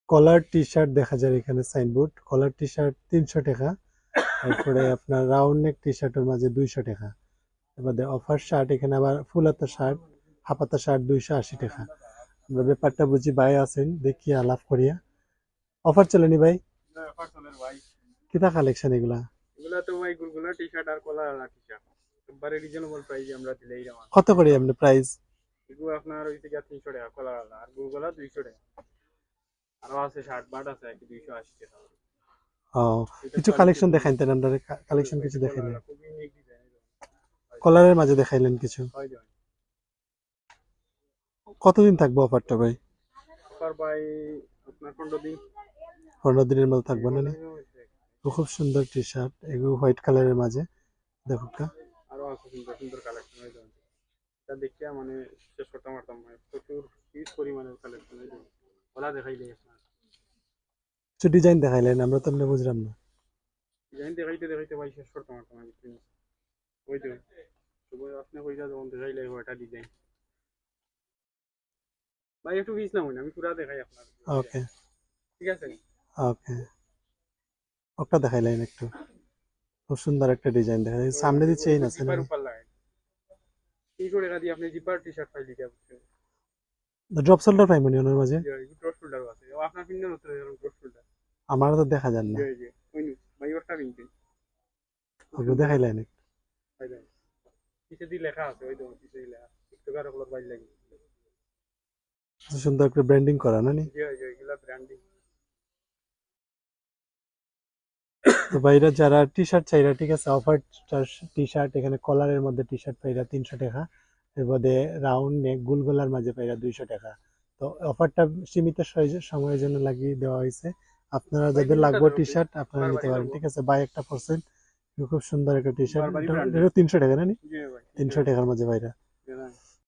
কলার T shirt দেখা যায় এখানে সাইনবোর্ড। কলার টি শার্ট 300 টাকা। তারপরে আপনার রাউন্ড নেক টি শার্টের মাঝে 200 টাকা। এবারে অফার শার্ট এখানে আবার ফুল হাতা শার্ট, হাফ হাতা শার্ট 280 টাকা। আমরা ব্যাপারটা বুঝি ভাই আছেন, দেখি আলাপ করিয়া। অফার চলেনি ভাই? অফার চলে ভাই। কিতা কালেকশন এগুলা? এগুলা তো ভাই গুলগুলা টি শার্ট আর কলার টি শার্ট একবারে রিজনেবল প্রাইসে আমরা দিলেই আমার। কত করে আপনি প্রাইস? এগুলো আপনার ওই থেকে 300 টাকা কলার আর গুলগুলা 200 টাকা। আরো আছে শার্ট বাট আছে 280 টাকা। ও, এটা কিছু কোয়ালিটি কালেকশন খুবই দেখাইতেন আপনার, কালেকশন ভাই, কিছু দেখাইলেন? কলার খুবই ইউনিক ডিজাইন। কলারের মাঝে দেখাইলেন কিছু। হয় যায় কতদিন থাকবো অফারটা ভাই? অফার ভাই আপনার 15 দিন। 15 দিনের মধ্যে থাকবো না? 15 নি? দিনের মধ্যে। তো খুব সুন্দর টি শার্ট, এগুলো হোয়াইট কালারের মাঝে দেখো। আরো আছে সুন্দর সুন্দর কালেকশন হয়ে যাবে। এটা দেখিয়া মানে শেষ করতে পারতাম না, প্রচুর হিউজ পরিমাণের কালেকশন হয়ে যাবে। ওলা দেখাইলে আপনার কিছু ডিজাইন দেখাইলেন, আমরা তো এমনি বুঝলাম না। ডিজাইন দেখাইতে দেখাইতে ভাই শেষ করতে পারতাম না কিছু। ওই তো তবে আপনি কইরা যখন দেখাইলে ওটা ডিজাইন ভাই একটু পিছ না হইনা আমি পুরা দেখাই আপনার। ওকে ঠিক আছে ওকে, ওটা দেখাইলেন একটু। খুব সুন্দর একটা ডিজাইন দেখা যায়, সামনে দিয়ে চেইন আছে না? জিপার উপর লাগাই 300 টাকা দিয়ে আপনি জিপার টি শার্ট পাইলি দিয়া বুঝছেন। ড্রপ শোল্ডার পাইব নি ওনার মাঝে? ক্রস শোল্ডার আছে ও আপনার পিন্না হচ্ছে ক্রস শোল্ডার। আমার তো দেখা যান না। জি জি ওইনি ভাই ওরটা পিনতে ওকে দেখাইলেন একটু। ভাই ভাই পিছে দি লেখা আছে ওই তো পিছে লেখা একটু কারো কলর বাইর লাগি। সুন্দর করে ব্র্যান্ডিং করা না নি? জি জি এগুলা ব্র্যান্ডিং। তো ভাইরা যারা টি শার্ট চাইরা, ঠিক আছে, অফার টি শার্ট এখানে কলারের মধ্যে টি শার্ট পাইরা 300 টাকা। এর মধ্যে রাউন্ড নেক গুল গলার মাঝে পাইরা 200 টাকা। তো অফারটা সীমিত সময়ের জন্য লাগিয়ে দেওয়া হয়েছে। আপনারা যাদের লাগবে টি শার্ট আপনারা নিতে পারেন, ঠিক আছে। বাই একটা পার্সেন্ট, খুব সুন্দর একটা টি শার্ট, বারবারই ব্র্যান্ডিং। এটা 300 টাকা না নি? জি ভাই 300 টাকার মাঝে ভাইরা